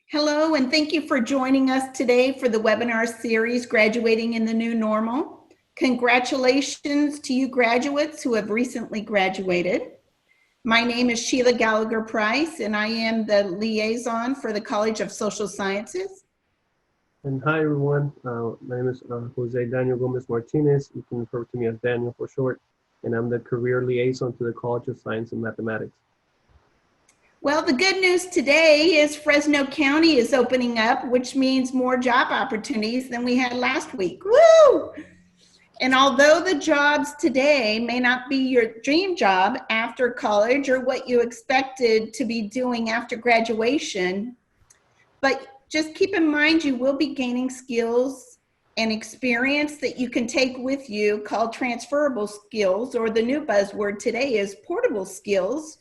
Hello, and thank you for joining us today for the webinar series, Graduating in the New Normal. Congratulations to you graduates who have recently graduated. My name is Sheila Gallagher Price, and I am the liaison for the College of Social Sciences. And hi, everyone. My name is Jose Daniel Gomez Martinez. You can refer to me as Daniel for short, and I'm the career liaison to the College of Science and Mathematics. Well, the good news today is Fresno County is opening up, which means more job opportunities than we had last week. Woo! And although the jobs today may not be your dream job after college or what you expected to be doing after graduation, but just keep in mind you will be gaining skills and experience that you can take with you called transferable skills, or the new buzzword today is portable skills,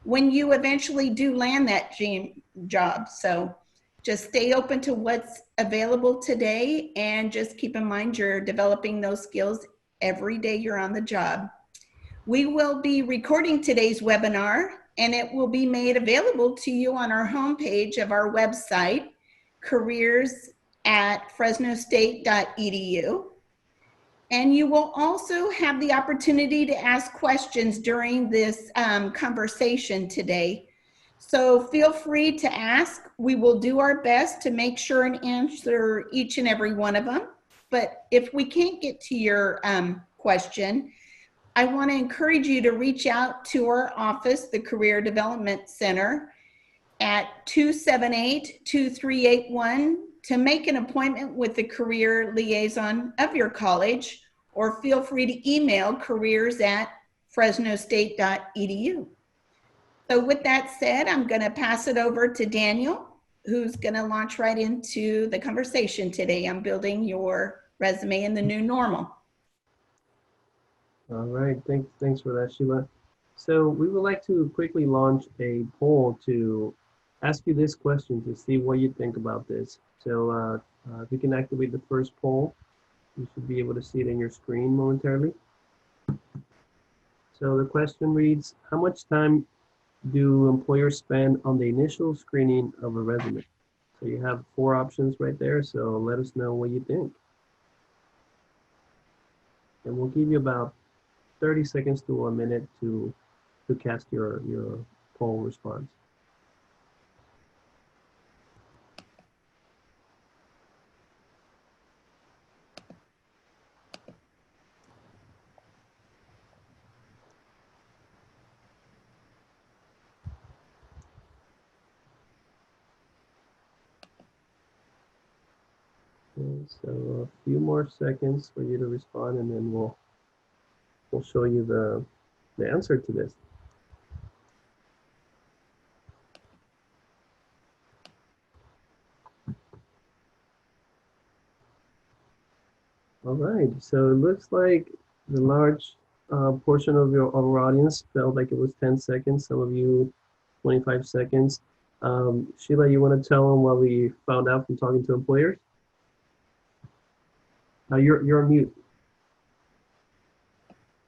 when you eventually do land that dream job. So just stay open to what's available today and just keep in mind you're developing those skills every day you're on the job. We will be recording today's webinar and it will be made available to you on our homepage of our website, careers@fresnostate.edu. And you will also have the opportunity to ask questions during this conversation today. So feel free to ask. We will do our best to make sure and answer each and every one of them. But if we can't get to your question, I want to encourage you to reach out to our office, the Career Development Center, at 278-2381 to make an appointment with the career liaison of your college, or feel free to email careers@fresnostate.edu. So with that said, I'm going to pass it over to Daniel, who's going to launch right into the conversation today on building your resume in the new normal. All right, thanks for that, Sheila. So we would like to quickly launch a poll to ask you this question to see what you think about this. So if you can activate the first poll, you should be able to see it in your screen momentarily. So the question reads, how much time do employers spend on the initial screening of a resume? So you have 4 options right there, so let us know what you think. And we'll give you about 30 seconds to a minute to cast your poll response. Okay, so a few more seconds for you to respond, and then we'll show you the answer to this. All right, so it looks like the large portion of our audience felt like it was 10 seconds. Some of you, 25 seconds. Sheila, you want to tell them what we found out from talking to employers? You're on mute.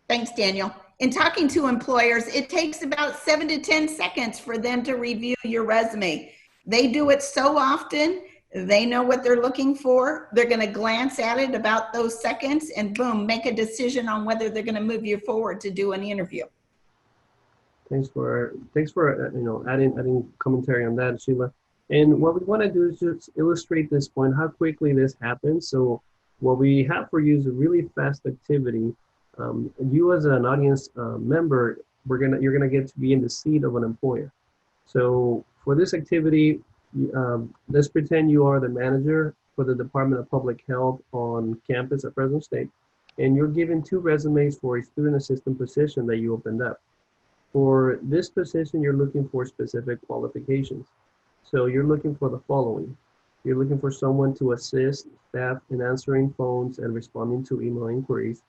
Thanks, Daniel. In talking to employers, it takes about 7 to 10 seconds for them to review your resume. They do it so often, they know what they're looking for. They're going to glance at it about those seconds and boom, make a decision on whether they're going to move you forward to do an interview. Thanks for adding commentary on that, Sheila. And what we want to do is just illustrate this point, how quickly this happens. So what we have for you is a really fast activity. You as an audience member, you're gonna get to be in the seat of an employer. So for this activity, let's pretend you are the manager for the Department of Public Health on campus at Fresno State, and you're given 2 resumes for a student assistant position that you opened up. For this position, you're looking for specific qualifications. So you're looking for the following. You're looking for someone to assist staff in answering phones and responding to email inquiries.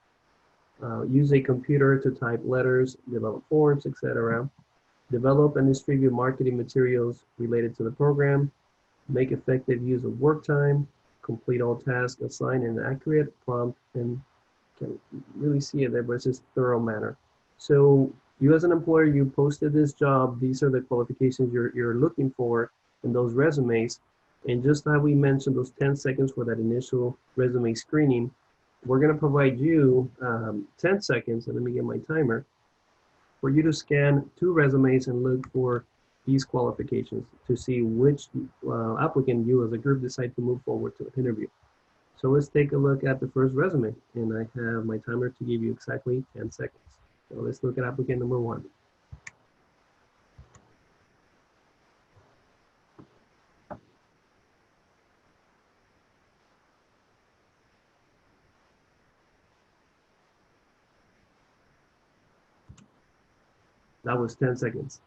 Use a computer to type letters, develop forms, etc. Develop and distribute marketing materials related to the program. Make effective use of work time. Complete all tasks assigned in an accurate, prompt, and can really see it there, but it's just thorough manner. So you as an employer, you posted this job. These are the qualifications you're looking for in those resumes. And just how we mentioned those 10 seconds for that initial resume screening, we're going to provide you 10 seconds, and let me get my timer, for you to scan 2 resumes and look for these qualifications to see which applicant you as a group decide to move forward to interview. So let's take a look at the first resume, and I have my timer to give you exactly 10 seconds. So let's look at applicant number 1. That was 10 seconds.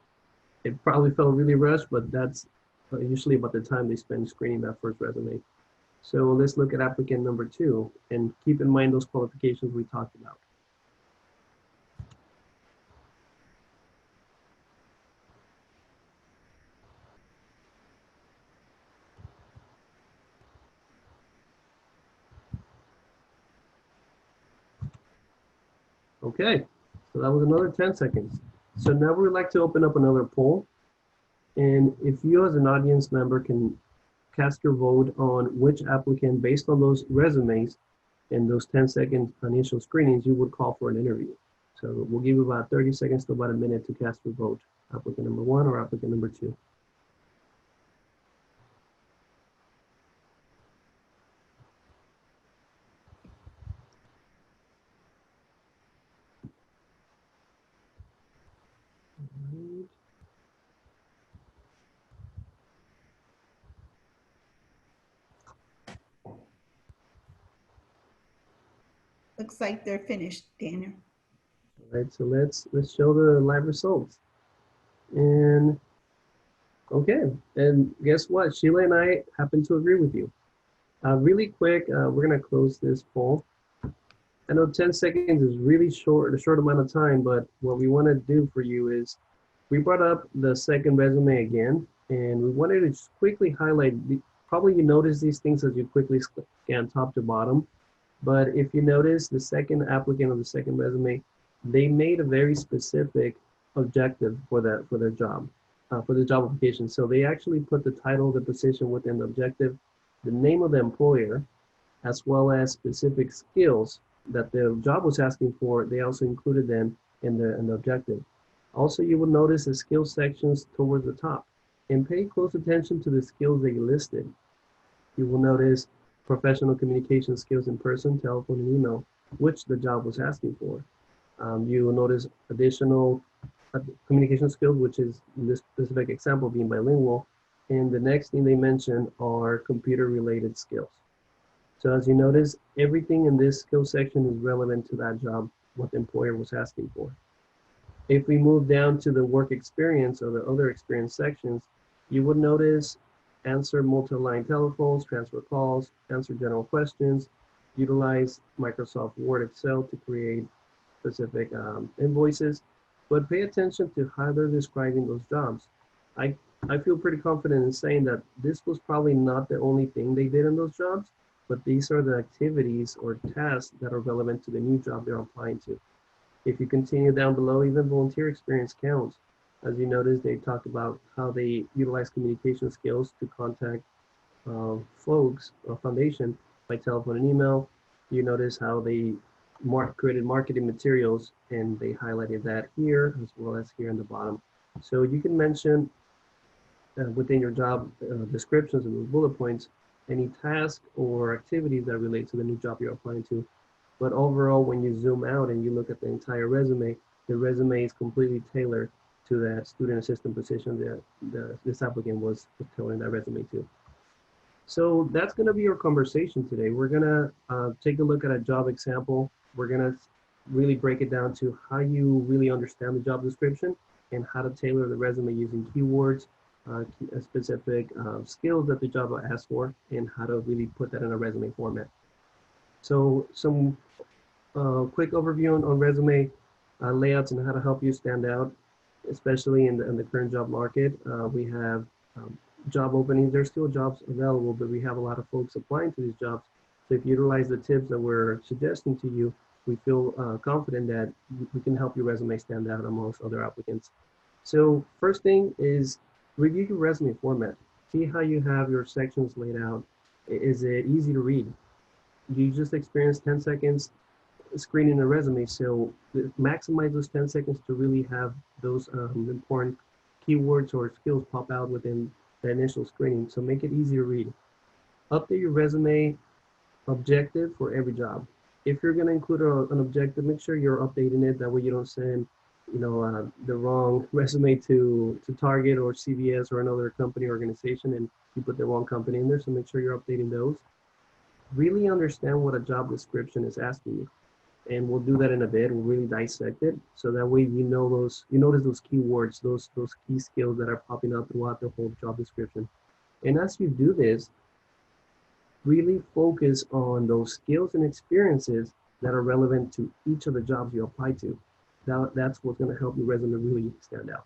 It probably felt really rushed, but that's usually about the time they spend screening that first resume. So let's look at applicant number 2 and keep in mind those qualifications we talked about. Okay, so that was another 10 seconds. So now we would like to open up another poll. And if you as an audience member can cast your vote on which applicant based on those resumes and those 10-second initial screenings you would call for an interview. So we'll give you about 30 seconds to about a minute to cast your vote. Applicant number 1 or applicant number 2. Looks like they're finished, Daniel. All right, so let's show the live results. And okay, and guess what? Sheila and I happen to agree with you. Really quick, we're gonna close this poll. I know 10 seconds is really short, a short amount of time, but what we wanna do for you is we brought up the second resume again, and we wanted to just quickly highlight, probably you notice these things as you quickly scan top to bottom, but if you notice the second applicant of the second resume, they made a very specific objective for their job, for the job application. So they actually put the title of the position within the objective, the name of the employer, as well as specific skills that the job was asking for. They also included them in the objective. Also, you will notice the skills sections towards the top, and pay close attention to the skills they listed. You will notice professional communication skills in person, telephone, and email, which the job was asking for. You will notice additional communication skills, which is in this specific example being bilingual. And the next thing they mention are computer-related skills. So as you notice, everything in this skill section is relevant to that job, what the employer was asking for. If we move down to the work experience or the other experience sections, you would notice answer multi-line telephones, transfer calls, answer general questions, utilize Microsoft Word, Excel to create specific invoices, but pay attention to how they're describing those jobs. I feel pretty confident in saying that this was probably not the only thing they did in those jobs, but these are the activities or tasks that are relevant to the new job they're applying to. If you continue down below, even volunteer experience counts. As you notice, they talk about how they utilize communication skills to contact folks or foundation by telephone and email. You notice how they created marketing materials, and they highlighted that here as well as here in the bottom. So you can mention within your job descriptions and those bullet points any task or activities that relate to the new job you're applying to. But overall, when you zoom out and you look at the entire resume, the resume is completely tailored to that student assistant position that this applicant was tailoring that resume to. So that's going to be our conversation today. We're going to take a look at a job example. We're going to really break it down to how you really understand the job description and how to tailor the resume using keywords, specific skills that the job asks for, and how to really put that in a resume format. So some quick overview on resume layouts and how to help you stand out, especially in the current job market. We have job openings. There's still jobs available, but we have a lot of folks applying to these jobs. So if you utilize the tips that we're suggesting to you, we feel confident that we can help your resume stand out amongst other applicants. So first thing is review your resume format. see how you have your sections laid out. Is it easy to read? You just experienced 10 seconds screening a resume, so maximize those 10 seconds to really have those important keywords or skills pop out within the initial screening. So make it easy to read. Update your resume objective for every job. If you're going to include an objective, make sure you're updating it. That way you don't send, the wrong resume to Target or CVS or another company organization, and you put the wrong company in there. So make sure you're updating those. Really understand what a job description is asking you, and we'll do that in a bit. We'll really dissect it, so that way you notice those keywords, those key skills that are popping up throughout the whole job description. And as you do this, really focus on those skills and experiences that are relevant to each of the jobs you apply to. That's what's going to help your resume really stand out.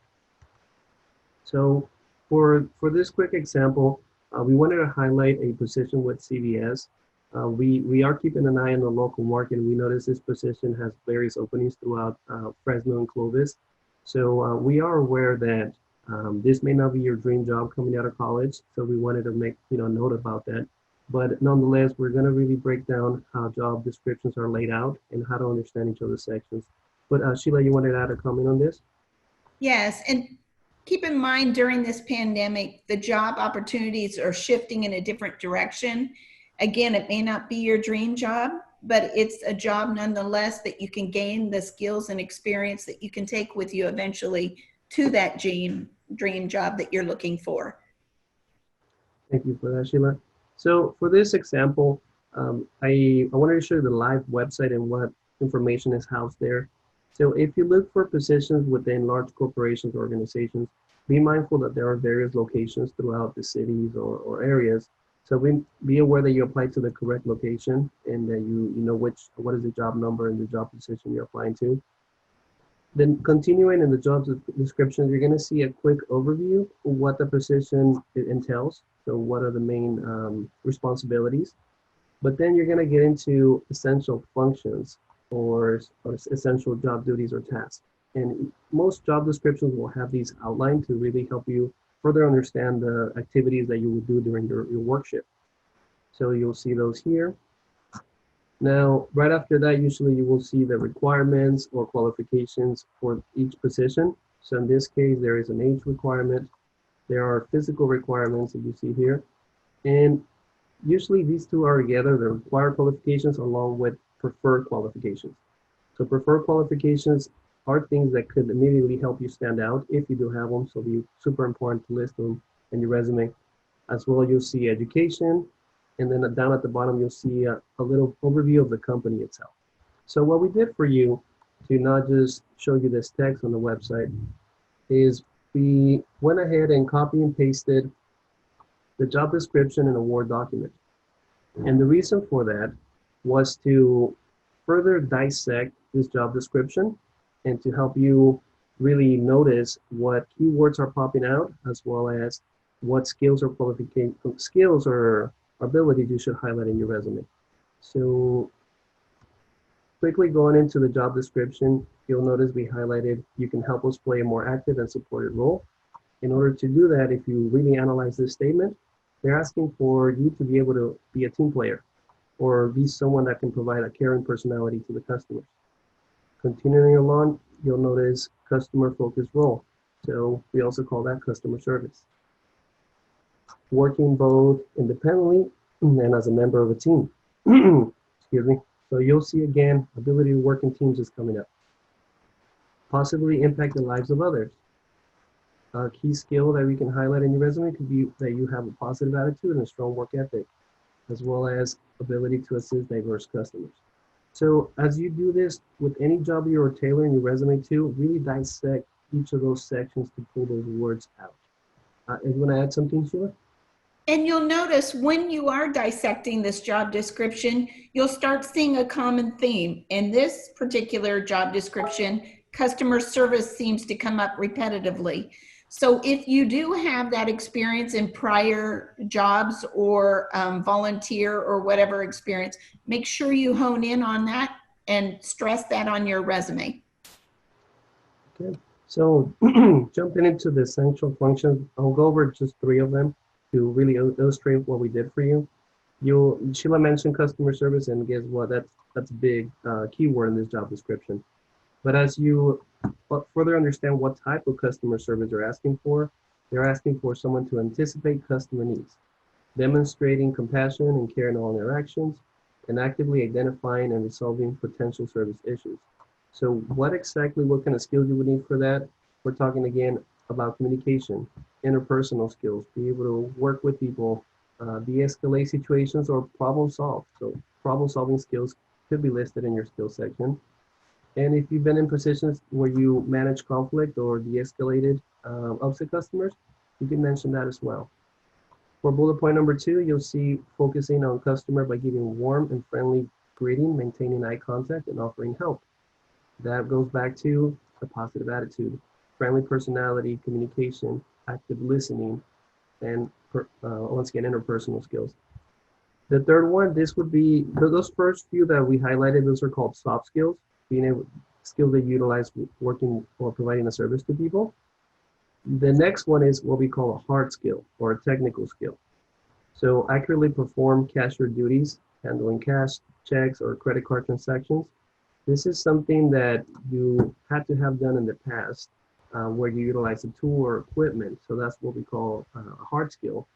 So for this quick example, we wanted to highlight a position with CVS. We are keeping an eye on the local market, and we notice this position has various openings throughout Fresno and Clovis. So we are aware that this may not be your dream job coming out of college. So we wanted to make note about that. But nonetheless, we're going to really break down how job descriptions are laid out and how to understand each of the sections. But Sheila, you wanted to add a comment on this? Yes, and keep in mind during this pandemic, the job opportunities are shifting in a different direction. Again, it may not be your dream job, but it's a job nonetheless that you can gain the skills and experience that you can take with you eventually to that dream job that you're looking for. Thank you for that, Sheila. So for this example, I wanted to show you the live website and what information is housed there. So if you look for positions within large corporations or organizations, be mindful that there are various locations throughout the cities or areas. So be aware that you apply to the correct location, and that you know what is the job number and the job position you're applying to. Then continuing in the job description, you're going to see a quick overview of what the position entails. So what are the main responsibilities? But then you're going to get into essential functions or essential job duties or tasks. And most job descriptions will have these outlined to really help you further understand the activities that you will do during your work shift. So you'll see those here. Now, right after that, usually you will see the requirements or qualifications for each position. So in this case, there is an age requirement. There are physical requirements that you see here. And usually these two are together, the required qualifications along with preferred qualifications. So preferred qualifications are things that could immediately help you stand out if you do have them. So it'll be super important to list them in your resume. As well, you'll see education. And then down at the bottom, you'll see a little overview of the company itself. So what we did for you to not just show you this text on the website is we went ahead and copy and pasted the job description in a Word document. And the reason for that was to further dissect this job description and to help you really notice what keywords are popping out, as well as what skills or skills or abilities you should highlight in your resume. So quickly going into the job description, you'll notice we highlighted you can help us play a more active and supported role. In order to do that, if you really analyze this statement, they're asking for you to be able to be a team player or be someone that can provide a caring personality to the customers. Continuing along, you'll notice customer focused role. So we also call that customer service. Working both independently and as a member of a team. Excuse me. So you'll see again, ability to work in teams is coming up. Possibly impact the lives of others. A key skill that we can highlight in your resume could be that you have a positive attitude and a strong work ethic, as well as ability to assist diverse customers. So as you do this with any job you're tailoring your resume to, really dissect each of those sections to pull those words out. You want to add something, Sheila? And you'll notice when you are dissecting this job description, you'll start seeing a common theme. In this particular job description, customer service seems to come up repetitively. So if you do have that experience in prior jobs or volunteer or whatever experience, make sure you hone in on that and stress that on your resume. Okay, so jumping into the essential functions, I'll go over just 3 of them. to really illustrate what we did for you. Sheila mentioned customer service, and guess what? That's a big keyword in this job description. But as you further understand what type of customer service they're asking for someone to anticipate customer needs, demonstrating compassion and care in all interactions, and actively identifying and resolving potential service issues. So what kind of skills you would need for that? We're talking again about communication, interpersonal skills, be able to work with people, de-escalate situations, or problem solve. So problem solving skills could be listed in your skills section. And if you've been in positions where you manage conflict or de-escalated upset customers, you can mention that as well. For bullet point number 2, you'll see focusing on customer by giving warm and friendly greeting, maintaining eye contact, and offering help. That goes back to a positive attitude, friendly personality, communication, active listening, and once again, interpersonal skills. The third one, this would be, those first few that we highlighted, those are called soft skills, skills that you utilize working or providing a service to people. The next one is what we call a hard skill or a technical skill. So accurately perform cashier duties, handling cash, checks, or credit card transactions. This is something that you had to have done in the past where you utilize a tool or equipment. So that's what we call a hard skill.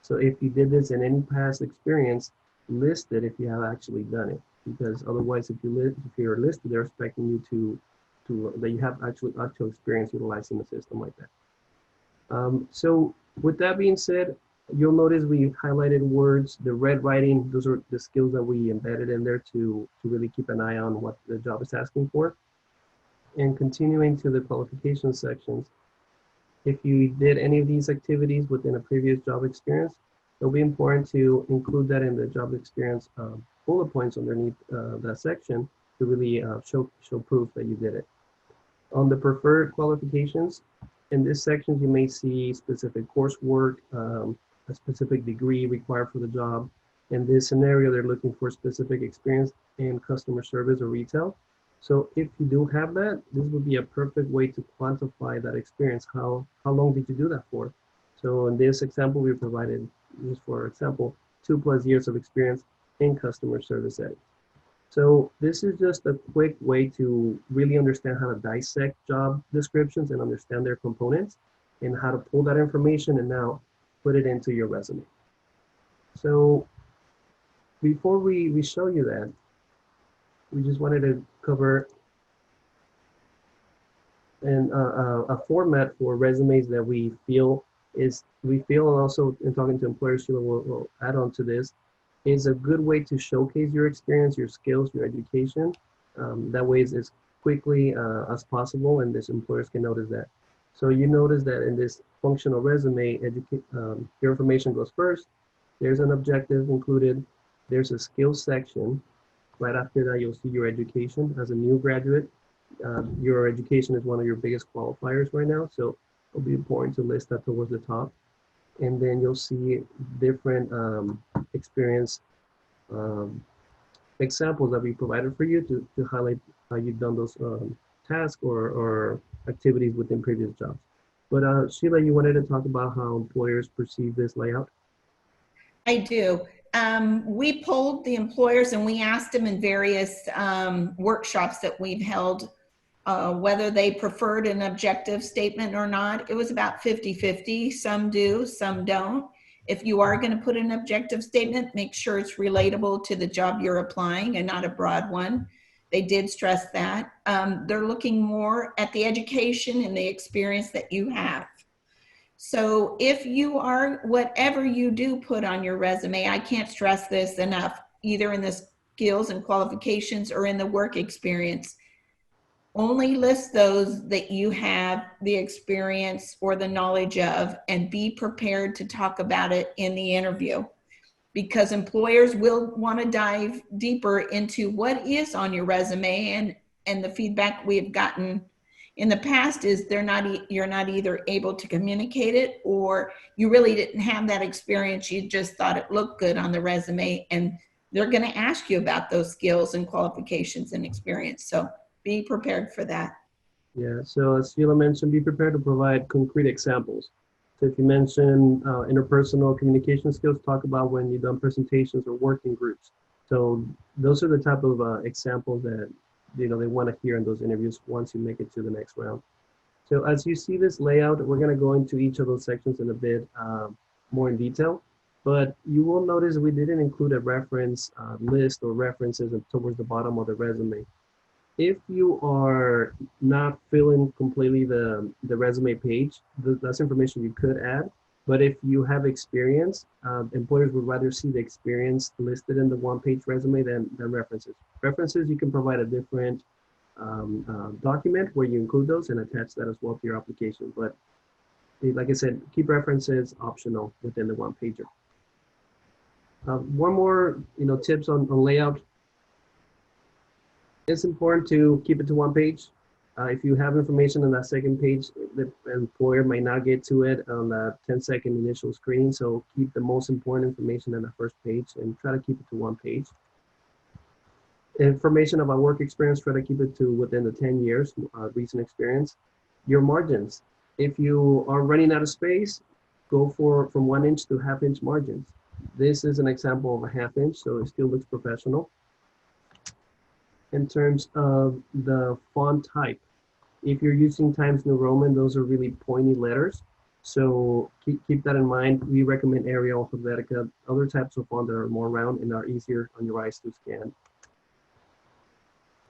So if you did this in any past experience, list it if you have actually done it. Because otherwise, if you're listed, they're expecting you that you have actual experience utilizing a system like that. So with that being said, you'll notice we highlighted words, the red writing, those are the skills that we embedded in there to really keep an eye on what the job is asking for. And continuing to the qualification sections, if you did any of these activities within a previous job experience, it'll be important to include that in the job experience bullet points underneath that section to really show proof that you did it. On the preferred qualifications, in this section, you may see specific coursework, a specific degree required for the job. In this scenario, they're looking for specific experience in customer service or retail. So if you do have that, this would be a perfect way to quantify that experience. How long did you do that for? So in this example, we provided, just for example, 2+ years of experience in customer service settings. So this is just a quick way to really understand how to dissect job descriptions and understand their components and how to pull that information and now put it into your resume. So before we show you that, we just wanted to cover a format for resumes that we feel, and also in talking to employers, Sheila will add on to this, is a good way to showcase your experience, your skills, your education. That way it's as quickly as possible, and these employers can notice that. So you notice that in this functional resume, your information goes first. There's an objective included. There's a skills section. Right after that, you'll see your education. As a new graduate, your education is one of your biggest qualifiers right now, so it'll be important to list that towards the top. And then you'll see different experience examples that we provided for you to highlight how you've done those tasks or activities within previous jobs. But Sheila, you wanted to talk about how employers perceive this layout? I do. We polled the employers and we asked them in various workshops that we've held whether they preferred an objective statement or not. It was about 50-50. Some do, some don't. If you are going to put an objective statement, make sure it's relatable to the job you're applying and not a broad one. They did stress that. They're looking more at the education and the experience that you have. So if you are, whatever you do put on your resume, I can't stress this enough, either in the skills and qualifications or in the work experience, only list those that you have the experience or the knowledge of, and be prepared to talk about it in the interview, because employers will want to dive deeper into what is on your resume, and the feedback we've gotten in the past is you're not either able to communicate it, or you really didn't have that experience. You just thought it looked good on the resume, and they're going to ask you about those skills and qualifications and experience. So be prepared for that. Yeah, so as Sheila mentioned, be prepared to provide concrete examples. So if you mention interpersonal communication skills, talk about when you've done presentations or working groups. So those are the type of examples that they want to hear in those interviews once you make it to the next round. So as you see this layout, we're going to go into each of those sections in a bit more in detail. But you will notice we didn't include a reference list or references towards the bottom of the resume. If you are not filling completely the resume page, that's information you could add. But if you have experience, employers would rather see the experience listed in the one-page resume than references. References, you can provide a different document where you include those and attach that as well to your application. But like I said, keep references optional within the one-pager. One more, tips on layout. It's important to keep it to one page. If you have information on that second page, the employer might not get to it on that 10-second initial screening. So keep the most important information on the first page and try to keep it to one page. Information about work experience, try to keep it to within the 10 years recent experience. Your margins. If you are running out of space, go from 1 inch to half-inch margins. This is an example of a half-inch, so it still looks professional. In terms of the font type, if you're using Times New Roman, those are really pointy letters. So keep that in mind. We recommend Arial, Helvetica, other types of font that are more round and are easier on your eyes to scan.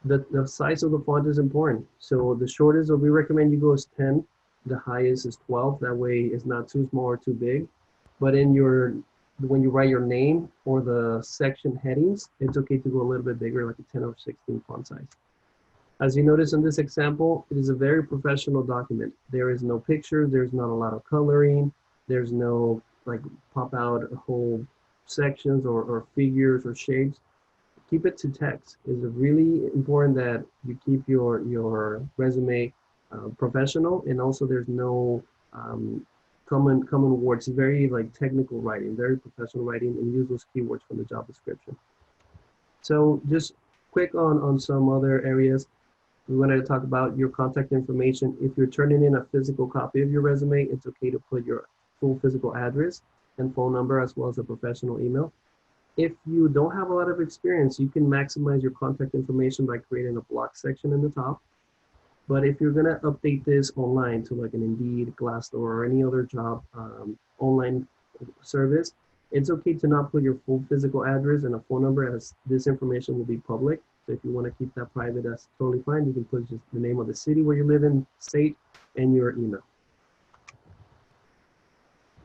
The size of the font is important. So the shortest we recommend you go is 10. The highest is 12. That way it's not too small or too big. But when you write your name or the section headings, it's okay to go a little bit bigger, like a 10 or 16 font size. As you notice in this example, it is a very professional document. There is no pictures, there's not a lot of coloring, there's no like pop out whole sections or figures or shapes. Keep it to text. It's really important that you keep your resume professional, and also there's no common words. It's very like technical writing, very professional writing, and use those keywords from the job description. So just quick on some other areas. We wanted to talk about your contact information. If you're turning in a physical copy of your resume, it's okay to put your full physical address and phone number as well as a professional email. If you don't have a lot of experience, you can maximize your contact information by creating a block section in the top. But if you're gonna update this online to like an Indeed, Glassdoor, or any other job online service, it's okay to not put your full physical address and a phone number, as this information will be public. So if you want to keep that private, that's totally fine. You can put just the name of the city where you live in, state, and your email.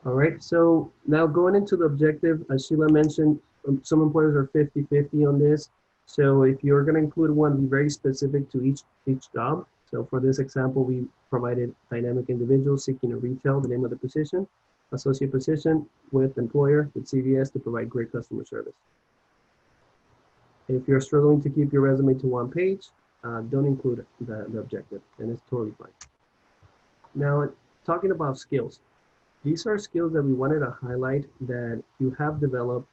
All right, so now going into the objective, as Sheila mentioned, some employers are 50-50 on this. So if you're going to include one, be very specific to each job. So for this example, we provided dynamic individuals seeking a retail, the name of the position, associate position with employer, with CVS to provide great customer service. If you're struggling to keep your resume to one page, don't include the objective, and it's totally fine. Now, talking about skills. These are skills that we wanted to highlight that you have developed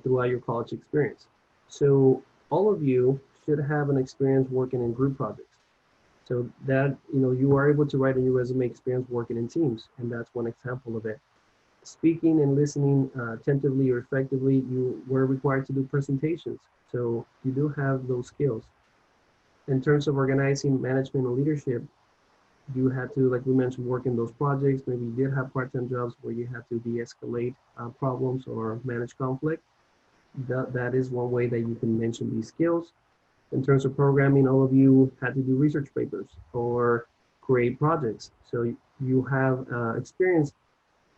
throughout your college experience. So all of you should have an experience working in group projects. So that, you are able to write in your resume experience working in teams, and that's one example of it. Speaking and listening attentively or effectively, you were required to do presentations. So you do have those skills. In terms of organizing, management, and leadership, you had to, like we mentioned, work in those projects. Maybe you did have part-time jobs where you had to de-escalate problems or manage conflict. That is one way that you can mention these skills. In terms of programming, all of you had to do research papers or create projects. So you have experience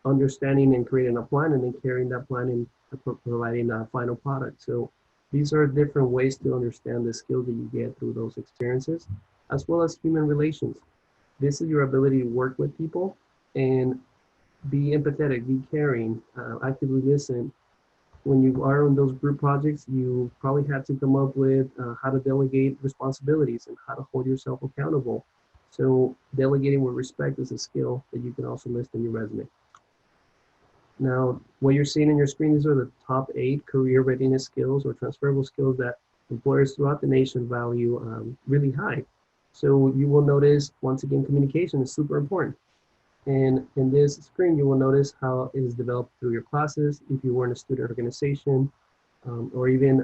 understanding and creating a plan and then carrying that plan and providing a final product. So these are different ways to understand the skills that you get through those experiences, as well as human relations. This is your ability to work with people and be empathetic, be caring, actively listen. When you are on those group projects, you probably have to come up with how to delegate responsibilities and how to hold yourself accountable. So delegating with respect is a skill that you can also list in your resume. Now, what you're seeing on your screen, these are the top 8 career readiness skills or transferable skills that employers throughout the nation value really high. So you will notice, once again, communication is super important. And in this screen, you will notice how it is developed through your classes, if you were in a student organization, or even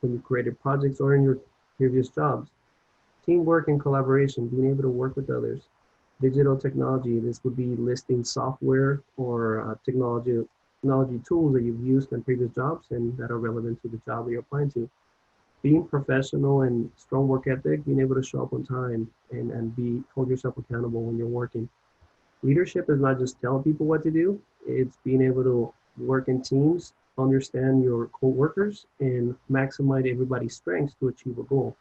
when you created projects or in your previous jobs. Teamwork and collaboration, being able to work with others. Digital technology, this would be listing software or technology tools that you've used in previous jobs and that are relevant to the job that you're applying to. Being professional and strong work ethic, being able to show up on time and hold yourself accountable when you're working. Leadership is not just telling people what to do, it's being able to work in teams, understand your co-workers, and maximize everybody's strengths to achieve a goal.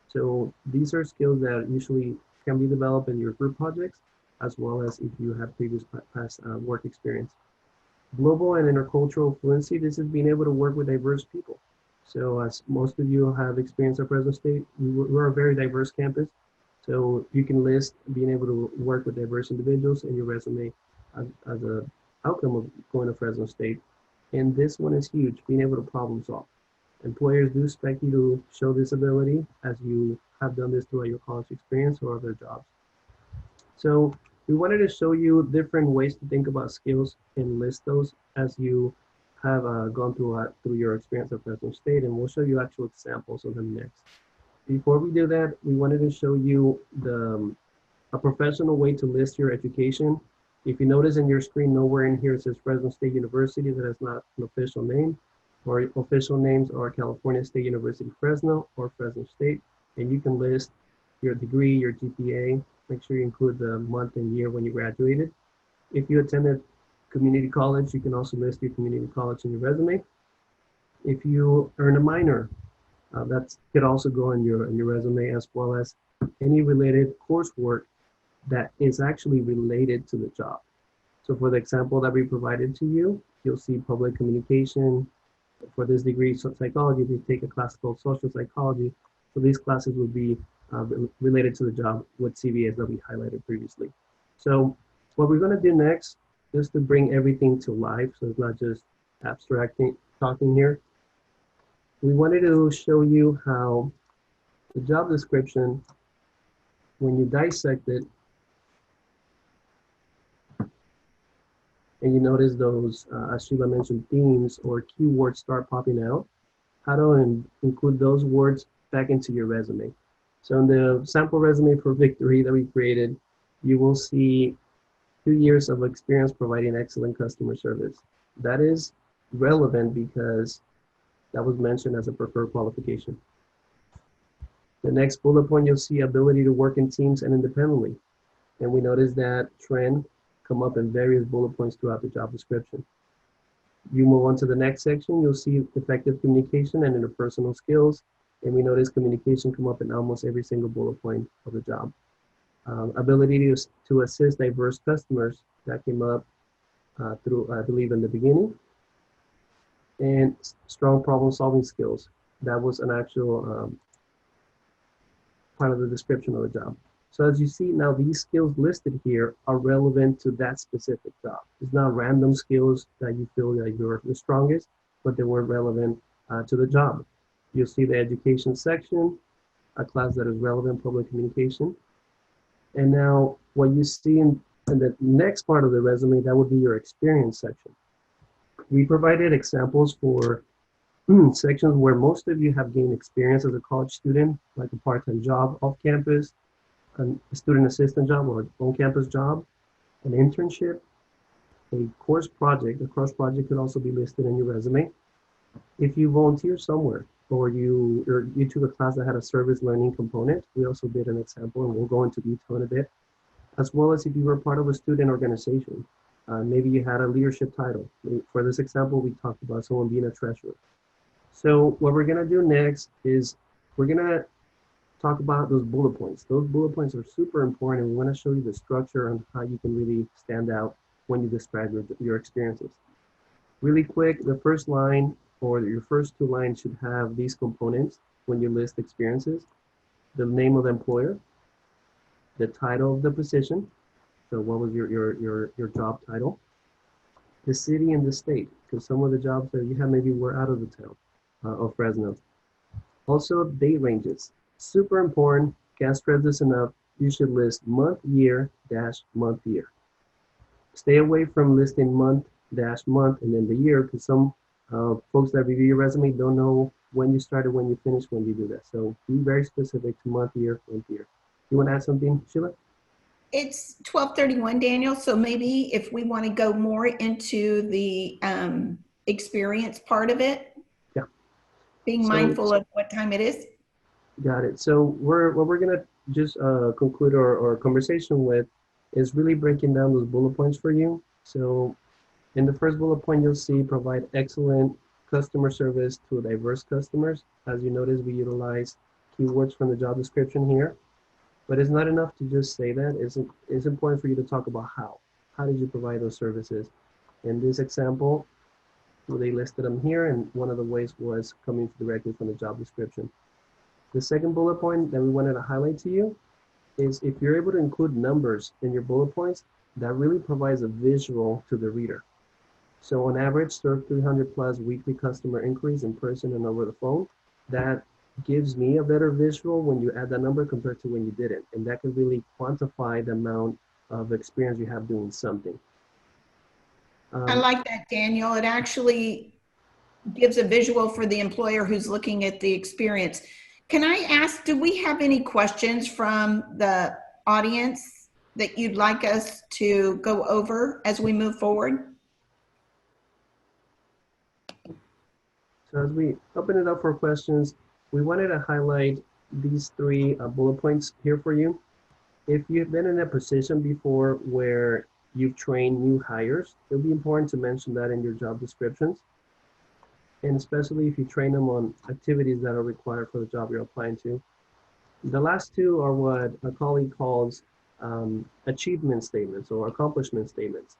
So these are skills that usually can be developed in your group projects, as well as if you have previous past work experience. Global and intercultural fluency, this is being able to work with diverse people. So as most of you have experienced at Fresno State, we're a very diverse campus. So you can list being able to work with diverse individuals in your resume as a outcome of going to Fresno State. And this one is huge, being able to problem solve. Employers do expect you to show this ability as you have done this throughout your college experience or other jobs. So we wanted to show you different ways to think about skills and list those as you have gone through your experience at Fresno State, and we'll show you actual examples of them next. Before we do that, we wanted to show you a professional way to list your education. If you notice in your screen, nowhere in here it says Fresno State University. That is not an official name. Or official names are California State University Fresno or Fresno State. And you can list your degree, your GPA. Make sure you include the month and year when you graduated. If you attended community college, you can also list your community college in your resume. If you earn a minor, that could also go in your resume, as well as any related coursework that is actually related to the job. So for the example that we provided to you, you'll see public communication. For this degree, psychology, they take a class called social psychology. So these classes would be related to the job with CVS that we highlighted previously. So what we're going to do next is to bring everything to life. So it's not just abstracting, talking here. We wanted to show you how the job description, when you dissect it, and you notice those, as Sheila mentioned, themes or keywords start popping out, how to include those words back into your resume. So in the sample resume for Victory that we created, you will see 2 years of experience providing excellent customer service. That is relevant because that was mentioned as a preferred qualification. The next bullet point, you'll see ability to work in teams and independently. And we notice that trend come up in various bullet points throughout the job description. You move on to the next section, you'll see effective communication and interpersonal skills. And we notice communication come up in almost every single bullet point of the job. Ability to assist diverse customers, that came up through, I believe, in the beginning. And strong problem solving skills. That was an actual part of the description of the job. So as you see now, these skills listed here are relevant to that specific job. It's not random skills that you feel that you're the strongest, but they were relevant to the job. You'll see the education section, a class that is relevant, public communication. And now what you see in the next part of the resume, that would be your experience section. We provided examples for sections where most of you have gained experience as a college student, like a part-time job off campus, a student assistant job or on-campus job, an internship, a course project. A course project could also be listed in your resume. If you volunteer somewhere or you took a class that had a service learning component, we also did an example and we'll go into detail in a bit, as well as if you were part of a student organization. Maybe you had a leadership title. For this example, we talked about someone being a treasurer. So what we're gonna do next is we're gonna talk about those bullet points. Those bullet points are super important, and we wanna show you the structure and how you can really stand out when you describe your experiences. Really quick, the first line or your first two lines should have these components when you list experiences: the name of the employer, the title of the position, so what was your job title, the city and the state, because some of the jobs that you have maybe were out of the town of Fresno. Also, date ranges, super important, can't stress this enough. You should list month, year, dash, month, year. Stay away from listing month dash month and then the year, because some folks that review your resume don't know when you started, when you finished, when you do that. So be very specific to month, year, month, year. You want to add something, Sheila? It's 12:31, Daniel. So maybe if we want to go more into the experience part of it, Yeah. being So, mindful of what time it is. got it. So what we're gonna just conclude our conversation with is really breaking down those bullet points for you. So in the first bullet point, you'll see provide excellent customer service to diverse customers. As you notice, we utilize keywords from the job description here, but it's not enough to just say that. It's important for you to talk about how. How did you provide those services? In this example, well, they listed them here, and one of the ways was coming directly from the job description. The second bullet point that we wanted to highlight to you is if you're able to include numbers in your bullet points, that really provides a visual to the reader. So on average, serve 300 plus weekly customer inquiries in person and over the phone. That gives me a better visual when you add that number compared to when you didn't. And that can really quantify the amount of experience you have doing something. I like that, Daniel. It actually gives a visual for the employer who's looking at the experience. Can I ask, do we have any questions from the audience that you'd like us to go over as we move forward? So as we open it up for questions, we wanted to highlight these three bullet points here for you. If you've been in a position before where you've trained new hires, it'll be important to mention that in your job descriptions. And especially if you train them on activities that are required for the job you're applying to. The last two are what a colleague calls achievement statements or accomplishment statements.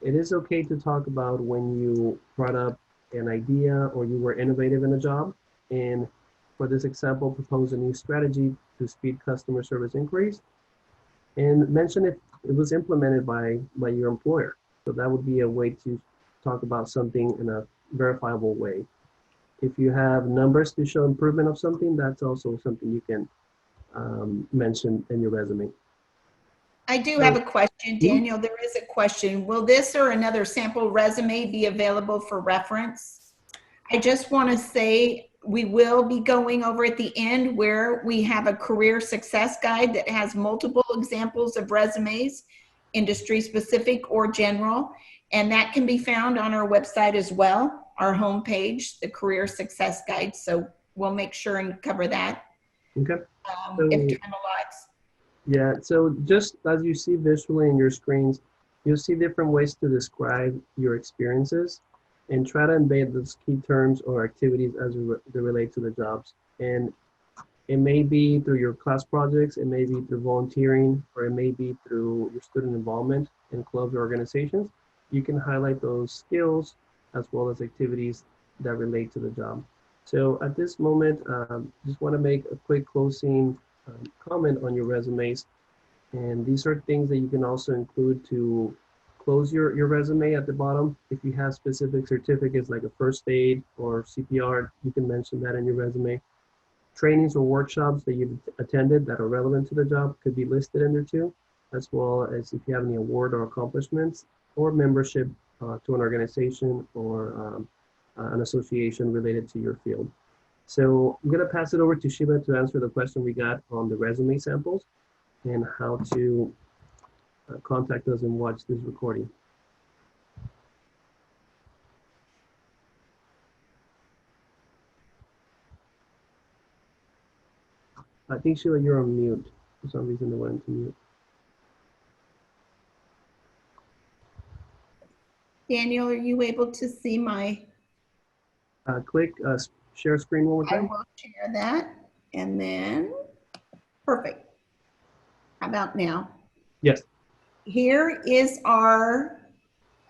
It is okay to talk about when you brought up an idea or you were innovative in a job, and for this example, propose a new strategy to speed customer service inquiries, and mention if it was implemented by your employer. So that would be a way to talk about something in a verifiable way. If you have numbers to show improvement of something, that's also something you can mention in your resume. I do have a question, Daniel. There is a question. Will this or another sample resume be available for reference? I just want to say we will be going over at the end where we have a career success guide that has multiple examples of resumes, industry specific or general, and that can be found on our website as well, our homepage, the career success guide. So we'll make sure and cover that Okay. if time allows. Yeah, so just as you see visually in your screens, you'll see different ways to describe your experiences and try to embed those key terms or activities as they relate to the jobs. And it may be through your class projects, it may be through volunteering, or it may be through your student involvement in clubs or organizations. You can highlight those skills as well as activities that relate to the job. So at this moment, just want to make a quick closing comment on your resumes. And these are things that you can also include to close your resume at the bottom. If you have specific certificates like a first aid or CPR, you can mention that in your resume. Trainings or workshops that you've attended that are relevant to the job could be listed in there too, as well as if you have any award or accomplishments or membership to an organization or an association related to your field. So I'm going to pass it over to Shiva to answer the question we got on the resume samples and how to contact us and watch this recording. I think, Sheila, you're on mute. For some reason, they went to mute. Daniel, are you able to see my? Click share screen one more I time. will share that. And then, perfect. How about now? Yes. Here is our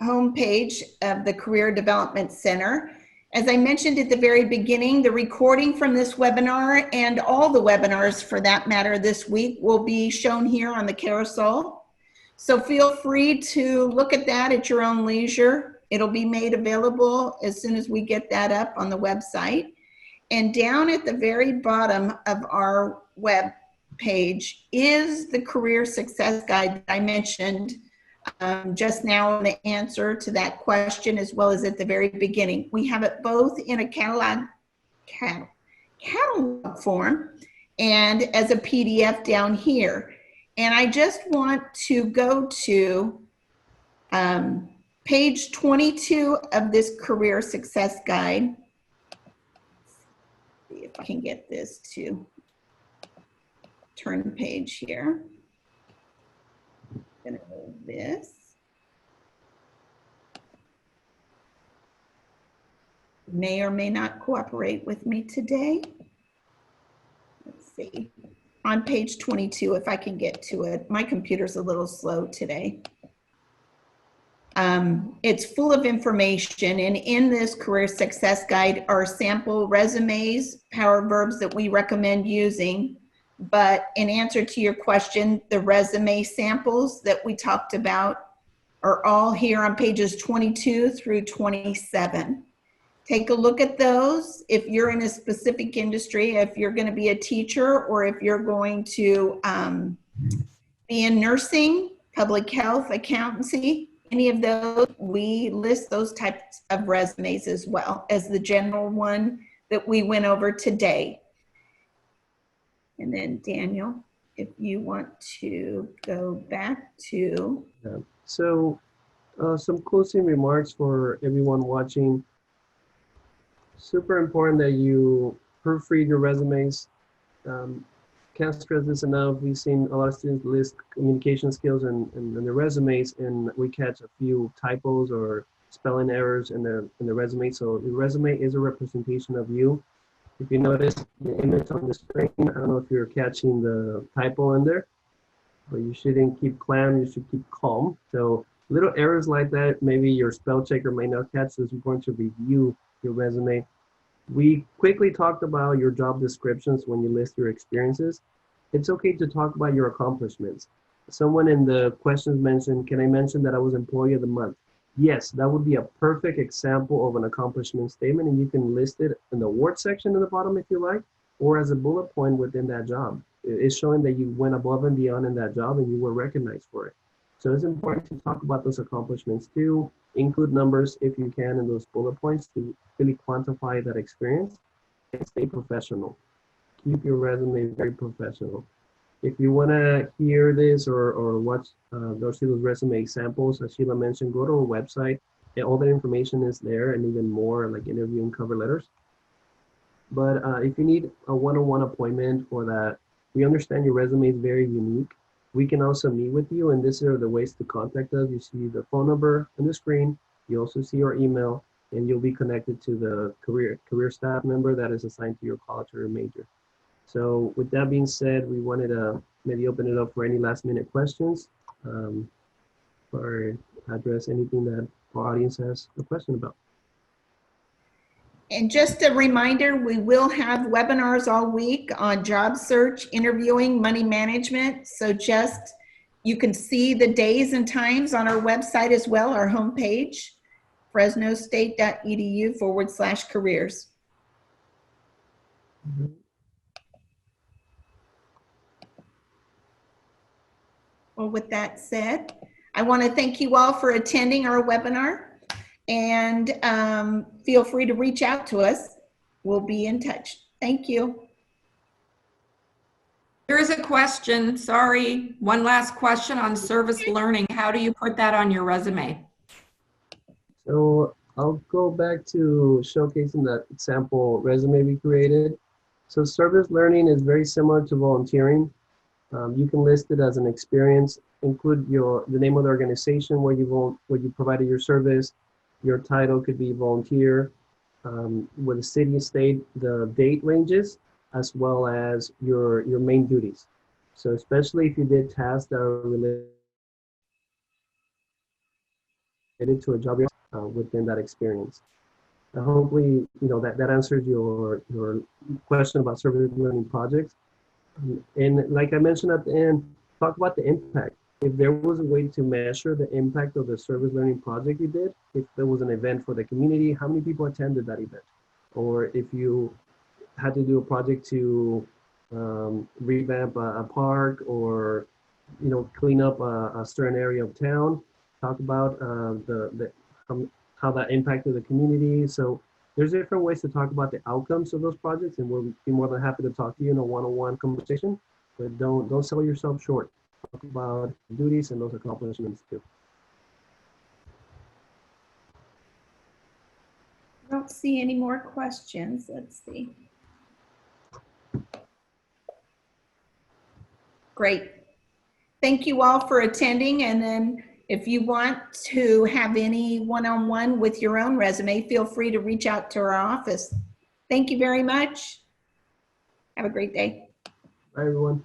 homepage of the Career Development Center. As I mentioned at the very beginning, the recording from this webinar and all the webinars for that matter this week will be shown here on the carousel. So feel free to look at that at your own leisure. It'll be made available as soon as we get that up on the website. And down at the very bottom of our web page is the Career Success Guide that I mentioned just now in the answer to that question, as well as at the very beginning. We have it both in a catalog form and as a PDF down here. And I just want to go to page 22 of this career success guide. See if I can get this to turn the page here. I'm gonna move this. May or may not cooperate with me today. Let's see. On page 22, if I can get to it. My computer's a little slow today. It's full of information, and in this career success guide are sample resumes, power verbs that we recommend using. But in answer to your question, the resume samples that we talked about are all here on pages 22 through 27. Take a look at those. If you're in a specific industry, if you're going to be a teacher, or if you're going to be in nursing, public health, accountancy, any of those, we list those types of resumes as well as the general one that we went over today. And then Daniel, if you want to go back to. Yeah. So some closing remarks for everyone watching. Super important that you proofread your resumes. Can't stress this enough. We've seen a lot of students list communication skills and their resumes, and we catch a few typos or spelling errors in the resume. So the resume is a representation of you. If you notice the image on the screen, I don't know if you're catching the typo in there, but you shouldn't keep clam, you should keep calm. So little errors like that, maybe your spell checker may not catch, so it's important to review your resume. We quickly talked about your job descriptions when you list your experiences. It's okay to talk about your accomplishments. Someone in the questions mentioned, can I mention that I was employee of the month? Yes, that would be a perfect example of an accomplishment statement, and you can list it in the award section in the bottom if you like, or as a bullet point within that job. It's showing that you went above and beyond in that job and you were recognized for it. So it's important to talk about those accomplishments too, include numbers if you can in those bullet points to really quantify that experience, and stay professional. Keep your resume very professional. If you want to hear this or watch those resume examples, as Sheila mentioned, go to our website. And all that information is there, and even more like interview and cover letters. But if you need a one-on-one appointment for that, we understand your resume is very unique. We can also meet with you, and these are the ways to contact us. You see the phone number on the screen. You also see our email, and you'll be connected to the career staff member that is assigned to your college or your major. So with that being said, we wanted to maybe open it up for any last minute questions or address anything that our audience has a question about. And just a reminder, we will have webinars all week on job search, interviewing, money management. So just, you can see the days and times on our website as well, our homepage, fresnostate.edu/careers. Mm-hmm. Well, with that said, I want to thank you all for attending our webinar, and feel free to reach out to us. We'll be in touch. Thank you. There is a question, sorry, one last question on service learning. How do you put that on your resume? So I'll go back to showcasing that example resume we created. So service learning is very similar to volunteering. You can list it as an experience, include the name of the organization where you provided your service. Your title could be volunteer, with the city, state, the date ranges, as well as your main duties. So especially if you did tasks that are related to a job within that experience. Hopefully, that answers your question about service learning projects. And like I mentioned at the end, talk about the impact. If there was a way to measure the impact of the service learning project you did, if there was an event for the community, how many people attended that event? Or if you had to do a project to revamp a park or clean up a certain area of town, talk about how that impacted the community. So there's different ways to talk about the outcomes of those projects, and we'll be more than happy to talk to you in a one-on-one conversation. But don't sell yourself short. Talk about duties and those accomplishments too. I don't see any more questions. Let's see. Great. Thank you all for attending. And then if you want to have any one-on-one with your own resume, feel free to reach out to our office. Thank you very much. Have a great day. Bye, everyone.